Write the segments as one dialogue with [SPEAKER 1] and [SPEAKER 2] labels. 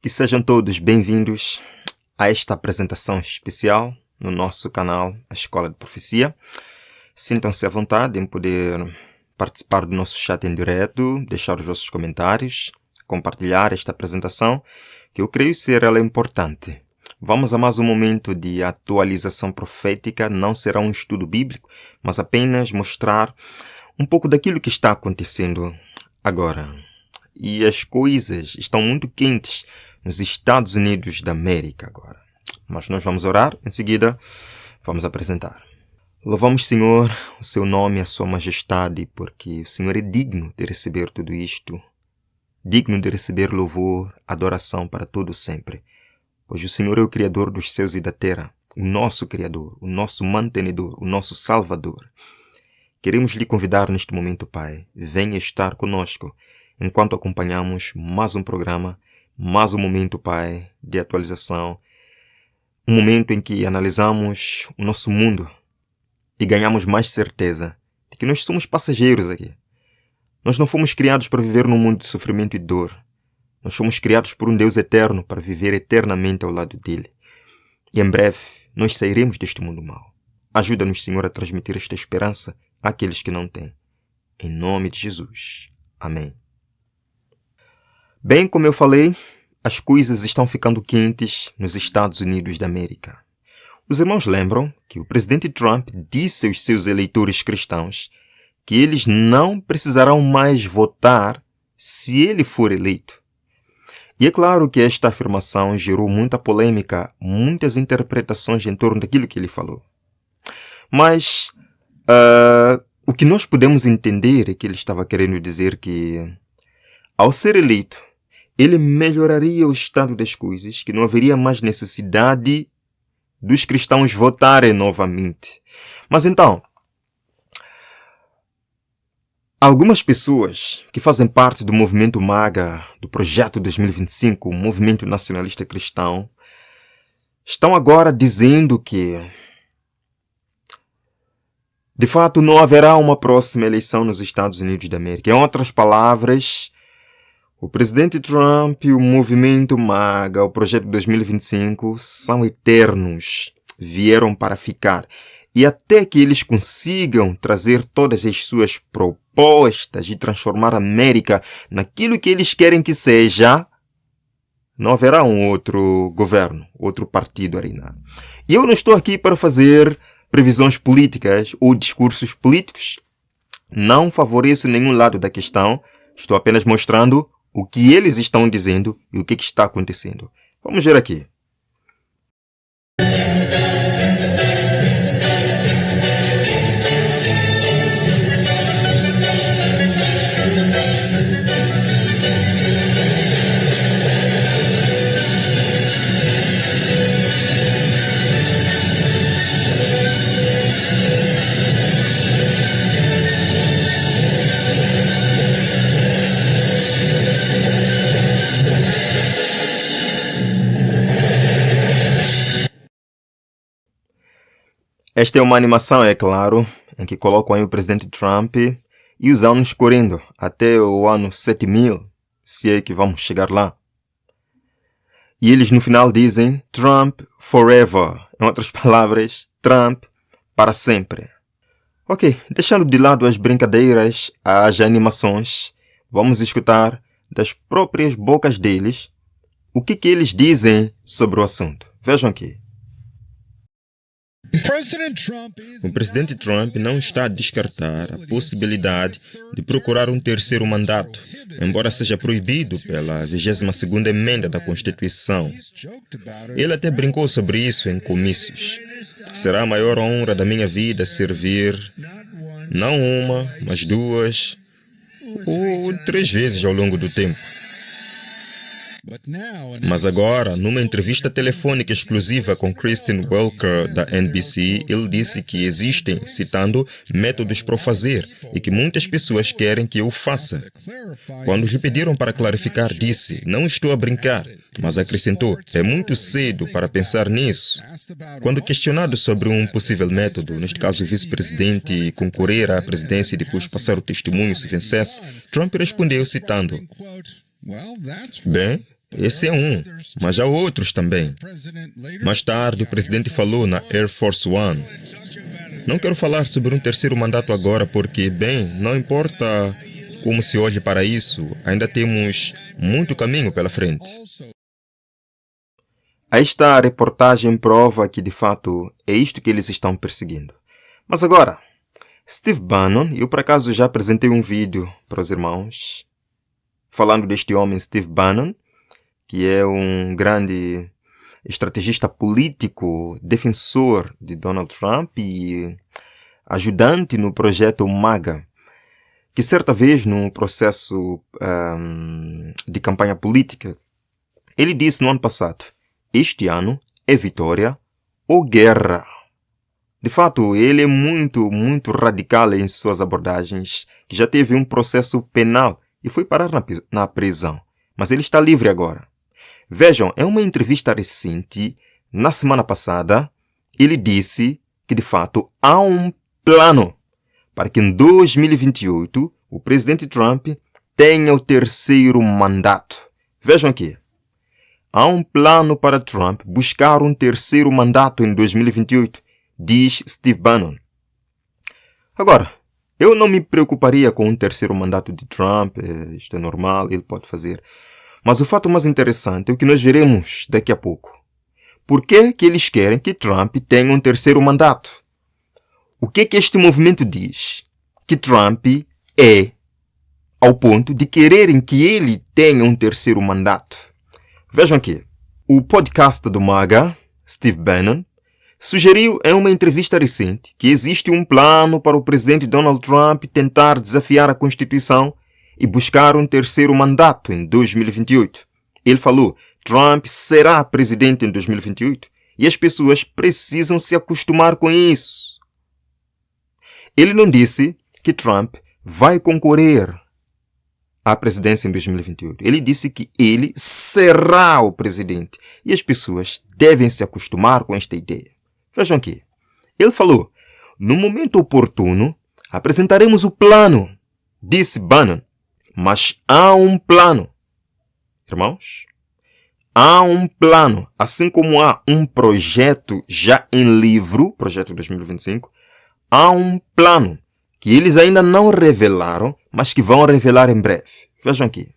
[SPEAKER 1] Que sejam todos bem-vindos a esta apresentação especial no nosso canal, a Escola de Profecia. Sintam-se à vontade em poder participar do nosso chat em direto, deixar os vossos comentários, compartilhar esta apresentação, que eu creio ser ela importante. Vamos a mais um momento de atualização profética. Não será um estudo bíblico, mas apenas mostrar um pouco daquilo que está acontecendo agora. E as coisas estão muito quentes nos Estados Unidos da América agora. Mas nós vamos orar, em seguida vamos apresentar. Louvamos, Senhor, o seu nome e a sua majestade, porque o Senhor é digno de receber tudo isto, digno de receber louvor, adoração para todo sempre. Pois o Senhor é o Criador dos céus e da terra, o nosso Criador, o nosso mantenedor, o nosso Salvador. Queremos lhe convidar neste momento, Pai, venha estar conosco, enquanto acompanhamos mais um programa, mais um momento, Pai, de atualização, um momento em que analisamos o nosso mundo e ganhamos mais certeza de que nós somos passageiros aqui. Nós não fomos criados para viver num mundo de sofrimento e dor. Nós fomos criados por um Deus eterno para viver eternamente ao lado dele. E em breve nós sairemos deste mundo mau. Ajuda-nos, Senhor, a transmitir esta esperança àqueles que não têm. Em nome de Jesus. Amém. Bem, como eu falei, as coisas estão ficando quentes nos Estados Unidos da América. Os irmãos lembram que o presidente Trump disse aos seus eleitores cristãos que eles não precisarão mais votar se ele for eleito. E é claro que esta afirmação gerou muita polêmica, muitas interpretações em torno daquilo que ele falou. Mas o que nós podemos entender é que ele estava querendo dizer que, ao ser eleito, ele melhoraria o estado das coisas, que não haveria mais necessidade dos cristãos votarem novamente. Mas então, algumas pessoas que fazem parte do movimento MAGA, do Projeto 2025, o movimento nacionalista cristão, estão agora dizendo que, de fato, não haverá uma próxima eleição nos Estados Unidos da América. Em outras palavras, o presidente Trump e o movimento MAGA, o Projeto 2025, são eternos, vieram para ficar. E até que eles consigam trazer todas as suas propostas e transformar a América naquilo que eles querem que seja, não haverá um outro governo, outro partido a reinar. E eu não estou aqui para fazer previsões políticas ou discursos políticos. Não favoreço nenhum lado da questão. Estou apenas mostrando o que eles estão dizendo e o que está acontecendo. Vamos ver aqui. Esta é uma animação, é claro, em que colocam aí o presidente Trump e os anos correndo até o ano 7000, se é que vamos chegar lá. E eles no final dizem Trump forever. Em outras palavras, Trump para sempre. Ok, deixando de lado as brincadeiras, as animações, vamos escutar das próprias bocas deles o que eles dizem sobre o assunto. Vejam aqui. O presidente Trump não está a descartar a possibilidade de procurar um terceiro mandato, embora seja proibido pela 22ª emenda da Constituição. Ele até brincou sobre isso em comícios. Será a maior honra da minha vida servir, não uma, mas 2 ou 3 vezes ao longo do tempo. Mas agora, numa entrevista telefônica exclusiva com Kristen Welker, da NBC, ele disse que existem, citando, métodos para o fazer e que muitas pessoas querem que eu faça. Quando lhe pediram para clarificar, disse, não estou a brincar, mas acrescentou, é muito cedo para pensar nisso. Quando questionado sobre um possível método, neste caso o vice-presidente concorrer à presidência e depois passar o testemunho se vencesse, Trump respondeu citando, bem, Esse é um, mas há outros também. Mais tarde, o presidente falou na Air Force One. Não quero falar sobre um terceiro mandato agora porque, bem, não importa como se olhe para isso, ainda temos muito caminho pela frente. Aí está a reportagem prova que, de fato, é isto que eles estão perseguindo. Mas agora, Steve Bannon, eu por acaso já apresentei um vídeo para os irmãos falando deste homem, Steve Bannon, que é um grande estrategista político, defensor de Donald Trump e ajudante no projeto MAGA, que certa vez, num processo de campanha política, ele disse no ano passado: este ano é vitória ou guerra. De fato, ele é muito radical em suas abordagens, que já teve um processo penal e foi parar na prisão. Mas ele está livre agora. Vejam, é uma entrevista recente, na semana passada, ele disse que, de fato, há um plano para que em 2028 o presidente Trump tenha o terceiro mandato. Vejam aqui. Há um plano para Trump buscar um terceiro mandato em 2028, diz Steve Bannon. Agora, eu não me preocuparia com um terceiro mandato de Trump, isto é normal, ele pode fazer. Mas o fato mais interessante é o que nós veremos daqui a pouco. Por que eles querem que Trump tenha um terceiro mandato? O que este movimento diz? Que Trump é ao ponto de quererem que ele tenha um terceiro mandato. Vejam aqui, o podcast do MAGA, Steve Bannon, sugeriu em uma entrevista recente que existe um plano para o presidente Donald Trump tentar desafiar a Constituição e buscar um terceiro mandato em 2028. Ele falou: Trump será presidente em 2028 e as pessoas precisam se acostumar com isso. Ele não disse que Trump vai concorrer à presidência em 2028. Ele disse que ele será o presidente e as pessoas devem se acostumar com esta ideia. Vejam aqui. Ele falou: no momento oportuno, apresentaremos o plano, disse Bannon. Mas há um plano. Irmãos, há um plano. Assim como há um projeto já em livro, projeto 2025, há um plano que eles ainda não revelaram, mas que vão revelar em breve. Vejam aqui.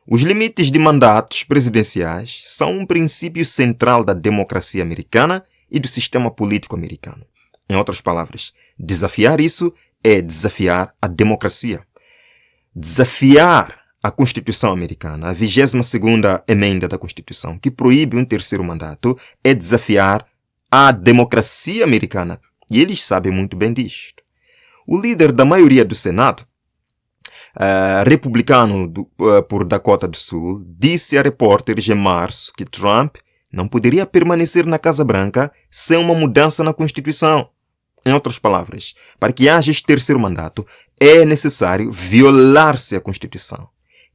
[SPEAKER 1] Os limites de mandatos presidenciais são um princípio central da democracia americana e do sistema político americano. Em outras palavras, desafiar isso é desafiar a democracia. Desafiar a Constituição americana, a 22ª emenda da Constituição, que proíbe um terceiro mandato, é desafiar a democracia americana. E eles sabem muito bem disto. O líder da maioria do Senado, republicano por Dakota do Sul, disse a repórteres em março que Trump não poderia permanecer na Casa Branca sem uma mudança na Constituição. Em outras palavras, para que haja este terceiro mandato, é necessário violar-se a Constituição,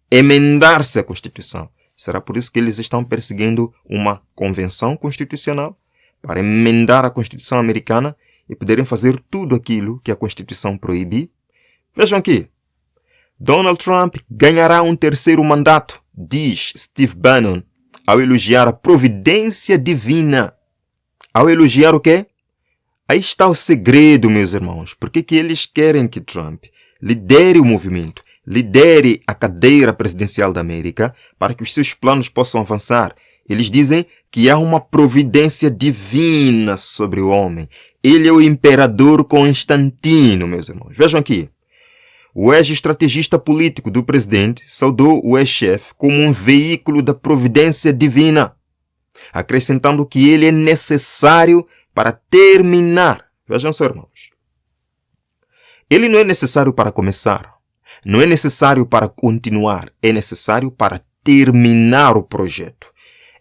[SPEAKER 1] emendar-se a Constituição. Será por isso que eles estão perseguindo uma convenção constitucional para emendar a Constituição americana e poderem fazer tudo aquilo que a Constituição proíbe? Vejam aqui. Donald Trump ganhará um terceiro mandato, diz Steve Bannon, ao elogiar a providência divina. Ao elogiar o quê? Aí está o segredo, meus irmãos. Por que eles querem que Trump lidere o movimento, lidere a cadeira presidencial da América para que os seus planos possam avançar? Eles dizem que há uma providência divina sobre o homem. Ele é o imperador Constantino, meus irmãos. Vejam aqui. O ex-estrategista político do presidente saudou o ex-chefe como um veículo da providência divina, acrescentando que ele é necessário para terminar. Vejam só, irmãos. Ele não é necessário para começar. Não é necessário para continuar. É necessário para terminar o projeto.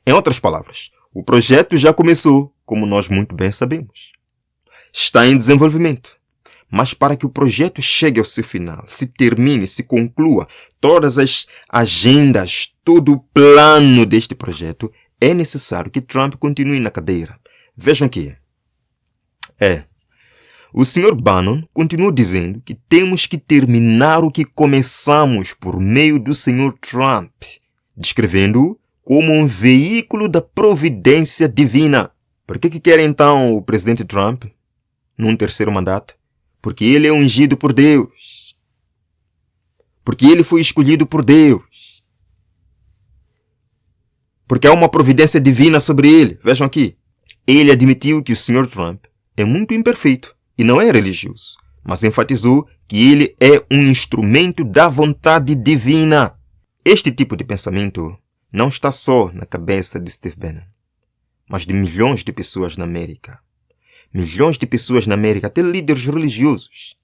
[SPEAKER 1] Em outras palavras, o projeto já começou, como nós muito bem sabemos. Está em desenvolvimento. Mas para que o projeto chegue ao seu final, se termine, se conclua, todas as agendas, todo o plano deste projeto, é necessário que Trump continue na cadeira. Vejam aqui. O Sr. Bannon continuou dizendo que temos que terminar o que começamos por meio do Sr. Trump, descrevendo-o como um veículo da providência divina. Por que querem então o presidente Trump num terceiro mandato? Porque ele é ungido por Deus. Porque ele foi escolhido por Deus. Porque há uma providência divina sobre ele. Vejam aqui. Ele admitiu que o Sr. Trump é muito imperfeito e não é religioso, mas enfatizou que ele é um instrumento da vontade divina. Este tipo de pensamento não está só na cabeça de Steve Bannon, mas de milhões de pessoas na América. Milhões de pessoas na América, até líderes religiosos,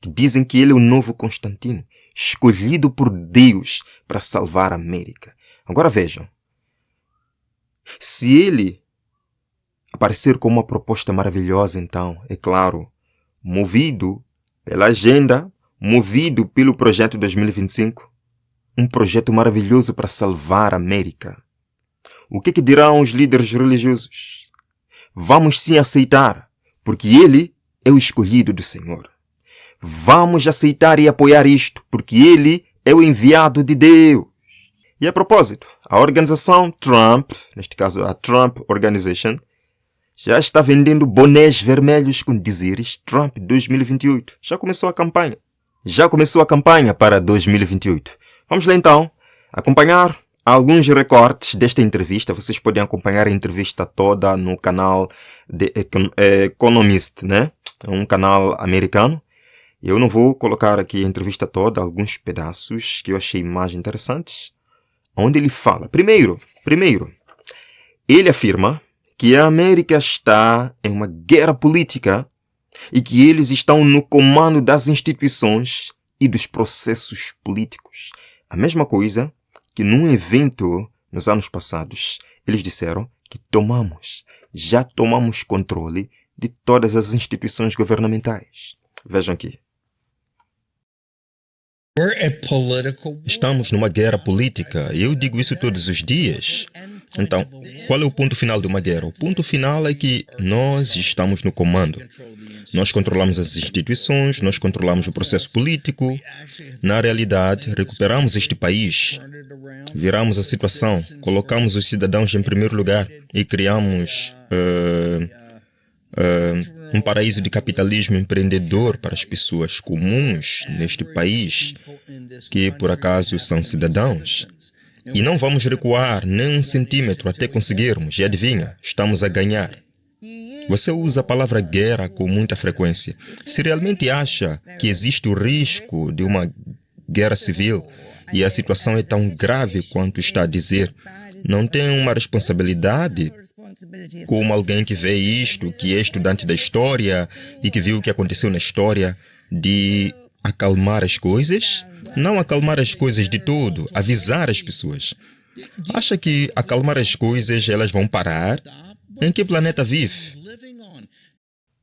[SPEAKER 1] que dizem que ele é o novo Constantino, escolhido por Deus para salvar a América. Agora vejam, se ele aparecer com uma proposta maravilhosa, então, é claro, movido pela agenda, movido pelo projeto 2025, um projeto maravilhoso para salvar a América. O que dirão os líderes religiosos? Vamos sim aceitar, porque ele é o escolhido do Senhor. Vamos aceitar e apoiar isto, porque ele é o enviado de Deus. E a propósito, a organização Trump, neste caso a Trump Organization, já está vendendo bonés vermelhos com dizeres Trump 2028. Já começou a campanha. Já começou a campanha para 2028. Vamos lá então acompanhar alguns recortes desta entrevista. Vocês podem acompanhar a entrevista toda no canal The Economist, né? É um canal americano. Eu não vou colocar aqui a entrevista toda, alguns pedaços que eu achei mais interessantes, onde ele fala. Primeiro, ele afirma que a América está em uma guerra política e que eles estão no comando das instituições e dos processos políticos. A mesma coisa que num evento nos anos passados, eles disseram que já tomamos controle de todas as instituições governamentais. Vejam aqui. Estamos numa guerra política e eu digo isso todos os dias. Então, qual é o ponto final de uma guerra? O ponto final é que nós estamos no comando. Nós controlamos as instituições, nós controlamos o processo político. Na realidade, recuperamos este país, viramos a situação, colocamos os cidadãos em primeiro lugar e criamos um paraíso de capitalismo empreendedor para as pessoas comuns neste país, que por acaso são cidadãos. E não vamos recuar nem um centímetro até conseguirmos. E adivinha, estamos a ganhar. Você usa a palavra guerra com muita frequência. Se realmente acha que existe o risco de uma guerra civil e a situação é tão grave quanto está a dizer, não tem uma responsabilidade como alguém que vê isto, que é estudante da história e que viu o que aconteceu na história, de acalmar as coisas? Não acalmar as coisas de todo, avisar as pessoas. Acha que acalmar as coisas elas vão parar? Em que planeta vive?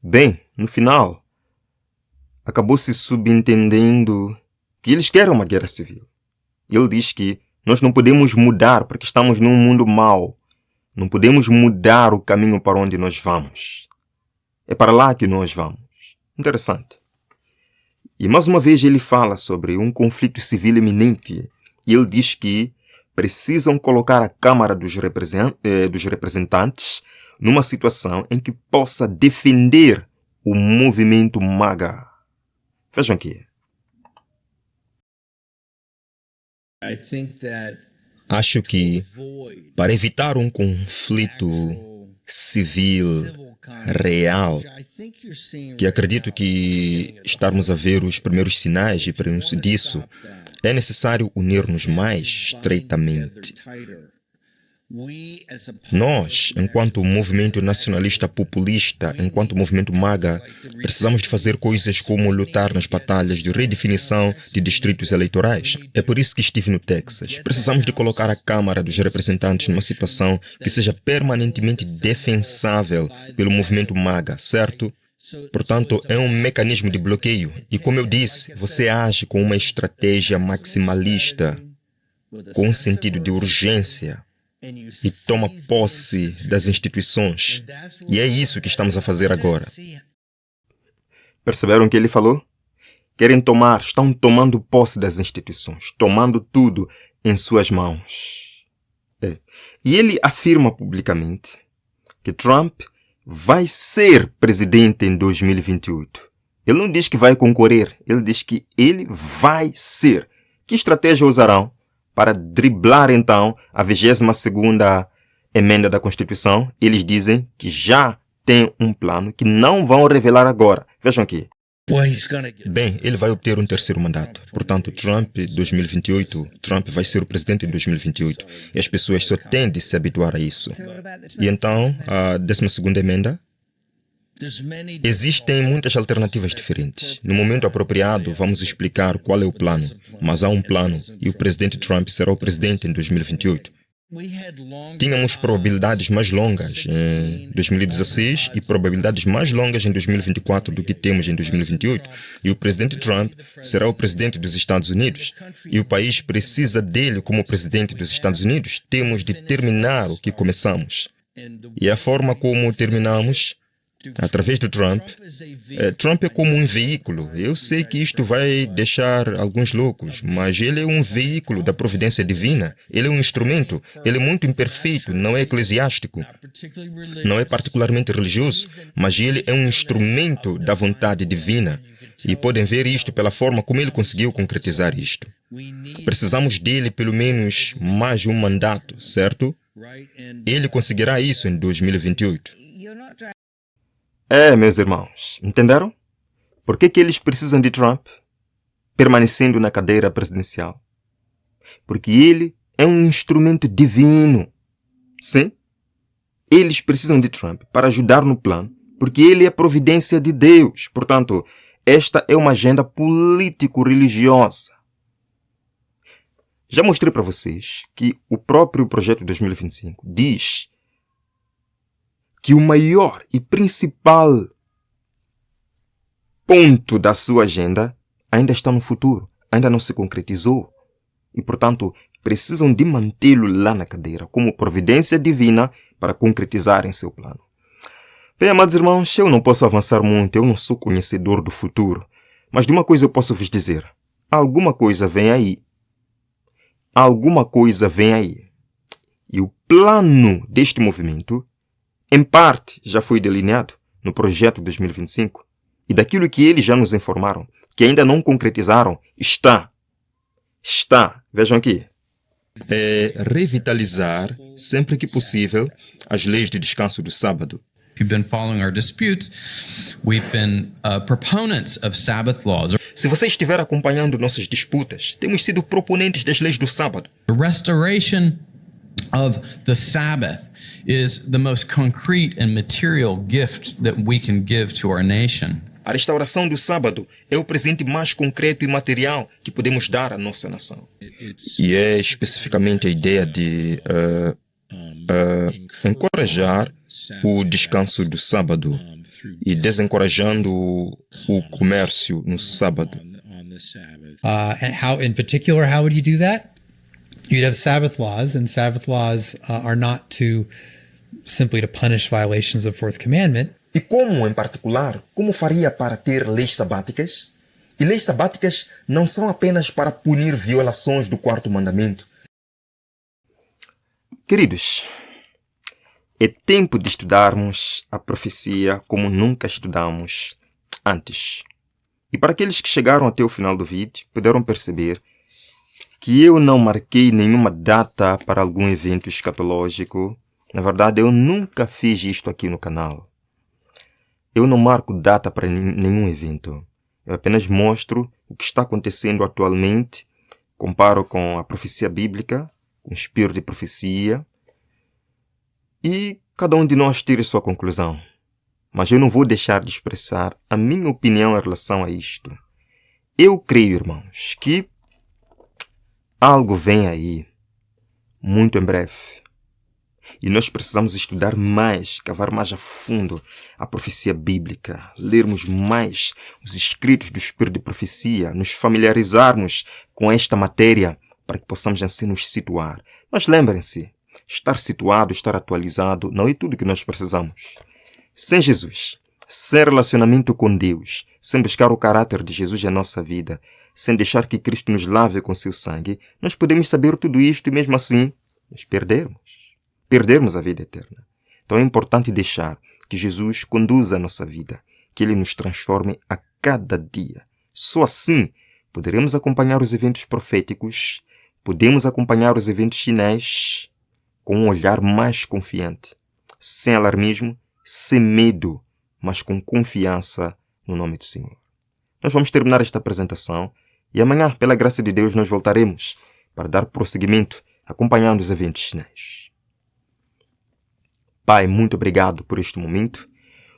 [SPEAKER 1] Bem, no final, acabou se subentendendo que eles querem uma guerra civil. Ele diz que nós não podemos mudar porque estamos num mundo mau. Não podemos mudar o caminho para onde nós vamos. É para lá que nós vamos. Interessante. E mais uma vez ele fala sobre um conflito civil iminente. E ele diz que precisam colocar a Câmara dos Representantes numa situação em que possa defender o movimento MAGA. Vejam aqui. Acho que, para evitar um conflito civil real, que acredito que estarmos a ver os primeiros sinais e prenúncio disso, é necessário unir-nos mais estreitamente. Nós, enquanto movimento nacionalista populista, enquanto movimento MAGA, precisamos de fazer coisas como lutar nas batalhas de redefinição de distritos eleitorais. É por isso que estive no Texas. Precisamos de colocar a Câmara dos Representantes numa situação que seja permanentemente defensável pelo movimento MAGA, certo? Portanto, é um mecanismo de bloqueio. E como eu disse, você age com uma estratégia maximalista, com um sentido de urgência, e toma posse das instituições. E é isso que estamos a fazer agora. Perceberam o que ele falou? Estão tomando posse das instituições, tomando tudo em suas mãos. E ele afirma publicamente que Trump vai ser presidente em 2028. Ele não diz que vai concorrer, ele diz que ele vai ser. Que estratégia usarão para driblar então a 22ª emenda da Constituição? Eles dizem que já tem um plano que não vão revelar agora. Vejam aqui. Bem, ele vai obter um terceiro mandato. Portanto, Trump 2028, Trump vai ser o presidente em 2028. E as pessoas só têm de se habituar a isso. E então, a 12ª emenda? Existem muitas alternativas diferentes. No momento apropriado, vamos explicar qual é o plano. Mas há um plano e o presidente Trump será o presidente em 2028. Tínhamos probabilidades mais longas em 2016 e probabilidades mais longas em 2024 do que temos em 2028. E o presidente Trump será o presidente dos Estados Unidos. E o país precisa dele como presidente dos Estados Unidos. Temos de terminar o que começamos. E a forma como terminamos, através do Trump, Trump é como um veículo. Eu sei que isto vai deixar alguns loucos, mas ele é um veículo da providência divina. Ele é um instrumento. Ele é muito imperfeito, não é eclesiástico, não é particularmente religioso, mas ele é um instrumento da vontade divina. E podem ver isto pela forma como ele conseguiu concretizar isto. Precisamos dele pelo menos mais um mandato, certo? Ele conseguirá isso em 2028. Meus irmãos, entenderam? Por que eles precisam de Trump permanecendo na cadeira presidencial? Porque ele é um instrumento divino. Sim? Eles precisam de Trump para ajudar no plano, porque ele é a providência de Deus. Portanto, esta é uma agenda político-religiosa. Já mostrei para vocês que o próprio projeto 2025 diz que o maior e principal ponto da sua agenda ainda está no futuro, ainda não se concretizou. E, portanto, precisam de mantê-lo lá na cadeira, como providência divina para concretizarem seu plano. Bem, amados irmãos, eu não posso avançar muito, eu não sou conhecedor do futuro. Mas de uma coisa eu posso vos dizer. Alguma coisa vem aí. Alguma coisa vem aí. E o plano deste movimento, em parte, já foi delineado no projeto 2025. E daquilo que eles já nos informaram, que ainda não concretizaram, está. Vejam aqui. Revitalizar, sempre que possível, as leis de descanso do sábado.
[SPEAKER 2] If you've been following our disputes, we've been proponents of Sabbath laws.
[SPEAKER 1] Se você estiver acompanhando nossas disputas, temos sido proponentes das leis do sábado.
[SPEAKER 2] The restoration of the Sabbath is the most concrete and material gift that we can give to our nation.
[SPEAKER 1] A restauração do sábado é o presente mais concreto e material que podemos dar à nossa nação. E é especificamente a ideia de encorajar o descanso do sábado e desencorajando o comércio no sábado.
[SPEAKER 3] In particular, how would you do that? You'd have Sabbath laws, and Sabbath laws are not simply to punish violations of Fourth Commandment.
[SPEAKER 1] E como, em particular, como faria para ter leis sabáticas? E leis sabáticas não são apenas para punir violações do quarto mandamento. Queridos, é tempo de estudarmos a profecia como nunca estudamos antes. E para aqueles que chegaram até o final do vídeo, puderam perceber que eu não marquei nenhuma data para algum evento escatológico. Na verdade, eu nunca fiz isto aqui no canal. Eu não marco data para nenhum evento. Eu apenas mostro o que está acontecendo atualmente, comparo com a profecia bíblica, com o espírito de profecia, e cada um de nós tire sua conclusão. Mas eu não vou deixar de expressar a minha opinião em relação a isto. Eu creio, irmãos, que algo vem aí, muito em breve. E nós precisamos estudar mais, cavar mais a fundo a profecia bíblica, lermos mais os escritos do Espírito de Profecia, nos familiarizarmos com esta matéria para que possamos assim nos situar. Mas lembrem-se, estar situado, estar atualizado não é tudo que nós precisamos. Sem Jesus, sem relacionamento com Deus, sem buscar o caráter de Jesus em nossa vida, sem deixar que Cristo nos lave com seu sangue, nós podemos saber tudo isto e mesmo assim nos perdermos a vida eterna. Então é importante deixar que Jesus conduza a nossa vida, que Ele nos transforme a cada dia. Só assim poderemos acompanhar os eventos proféticos, podemos acompanhar os eventos finais com um olhar mais confiante, sem alarmismo, sem medo, mas com confiança no nome do Senhor. Nós vamos terminar esta apresentação e amanhã, pela graça de Deus, nós voltaremos para dar prosseguimento acompanhando os eventos finais. Pai, muito obrigado por este momento.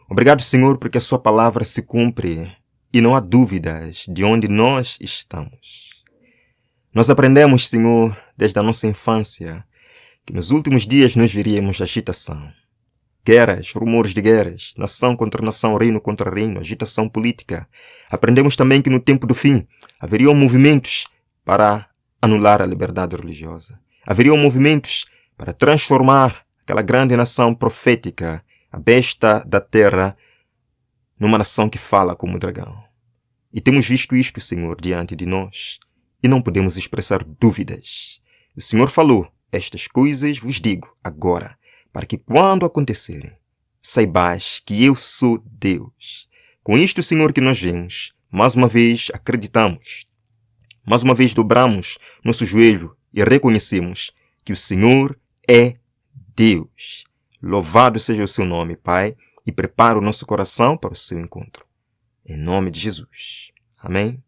[SPEAKER 1] Obrigado, Senhor, porque a sua palavra se cumpre e não há dúvidas de onde nós estamos. Nós aprendemos, Senhor, desde a nossa infância, que nos últimos dias nós veríamos agitação. Guerras, rumores de guerras, nação contra nação, reino contra reino, agitação política. Aprendemos também que no tempo do fim haveriam movimentos para anular a liberdade religiosa. Haveriam movimentos para transformar aquela grande nação profética, a besta da terra, numa nação que fala como dragão. E temos visto isto, Senhor, diante de nós, e não podemos expressar dúvidas. O Senhor falou, estas coisas vos digo agora, para que quando acontecerem, saibais que eu sou Deus. Com isto, Senhor, que nós vemos, mais uma vez acreditamos, mais uma vez dobramos nosso joelho e reconhecemos que o Senhor é Deus. Louvado seja o seu nome, Pai, e prepara o nosso coração para o seu encontro. Em nome de Jesus. Amém.